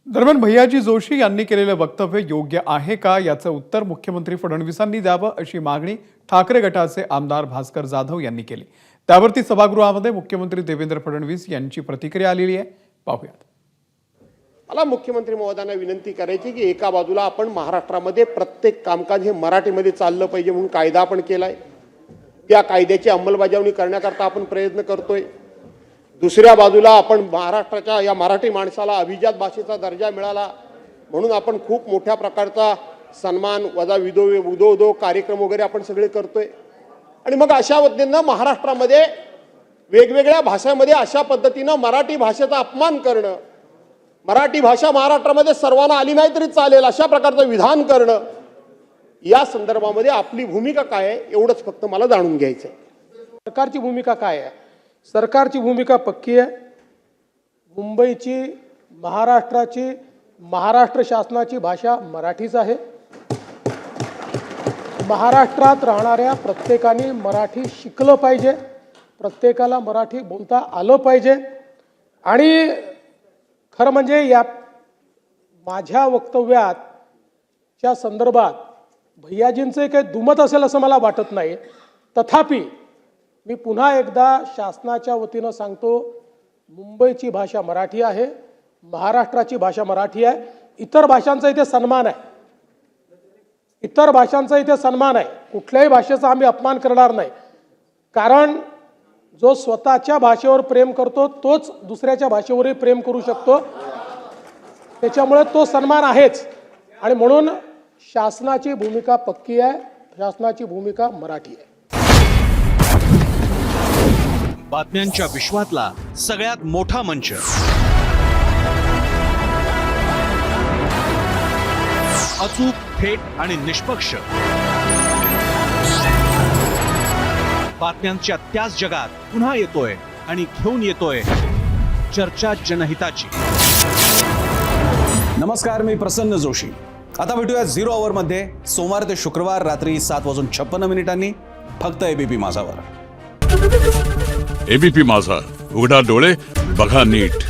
दरम्यान भैयाजी जोशी यांनी केलेले वक्तव्य योग्य आहे का याचं उत्तर मुख्यमंत्री फडणवीसांनी द्यावं अशी मागणी ठाकरे गटाचे आमदार भास्कर जाधव यांनी केली। त्यावरती सभागृहामध्ये मुख्यमंत्री देवेंद्र फडणवीस यांची प्रतिक्रिया आलेली आहे, पाहूयात। मला मुख्यमंत्री महोदयांना विनंती करायची की एका बाजूला आपण महाराष्ट्रामध्ये प्रत्येक कामकाज हे मराठीमध्ये चाललं पाहिजे म्हणून कायदा आपण केलाय, त्या कायद्याची अंमलबजावणी करण्याकरता आपण प्रयत्न करतोय। दुसऱ्या बाजूला आपण महाराष्ट्राच्या या मराठी माणसाला अभिजात भाषेचा दर्जा मिळाला म्हणून आपण खूप मोठ्या प्रकारचा सन्मान वजा विदो कार्यक्रम वगैरे आपण सगळे करतोय। आणि मग अशा पद्धतीनं महाराष्ट्रामध्ये वेगवेगळ्या भाषांमध्ये अशा पद्धतीनं मराठी भाषेचा अपमान करणं, मराठी भाषा महाराष्ट्रामध्ये सर्वांना आली नाही तरी चालेल अशा प्रकारचं विधान करणं, या संदर्भामध्ये आपली भूमिका काय आहे एवढंच फक्त मला जाणून घ्यायचं आहे। सरकारची भूमिका काय आहे? सरकारची भूमिका पक्की आहे। मुंबईची, महाराष्ट्राची, महाराष्ट्र शासनाची भाषा मराठीच आहे। महाराष्ट्रात राहणाऱ्या प्रत्येकाने मराठी शिकलं पाहिजे, प्रत्येकाला मराठी बोलता आलं पाहिजे। आणि खरं म्हणजे या माझ्या वक्तव्याच्या संदर्भात भैयाजींचे काही दुमत असेल असं मला वाटत नाही। तथापि मी पुन्हा एकदा शासनाच्या वतीनं सांगतो, मुंबईची भाषा मराठी आहे, महाराष्ट्राची भाषा मराठी आहे। इतर भाषांचा इथे सन्मान आहे, इतर भाषांचा इथे सन्मान आहे। कुठल्याही भाषेचा आम्ही अपमान करणार नाही, कारण जो स्वतःच्या भाषेवर प्रेम करतो तोच दुसऱ्याच्या भाषेवरही प्रेम करू शकतो, त्याच्यामुळे तो सन्मान आहेच। आणि म्हणून शासनाची भूमिका पक्की आहे, शासनाची भूमिका मराठी आहे। बातम्यांच्या विश्वातला सगळ्यात मोठा मंच, अचूक, थेट आणि निष्पक्ष बातम्यांच्या त्याच जगात पुन्हा येतोय आणि घेऊन येतोय चर्चा जनहिताची। नमस्कार, मी प्रसन्न जोशी। आता भेटूया 0 आवर मध्ये सोमवार ते शुक्रवार रात्री 7:56 फक्त एबीपी माझावर। एबीपी माझा, उघडा डोळे बघा नीट।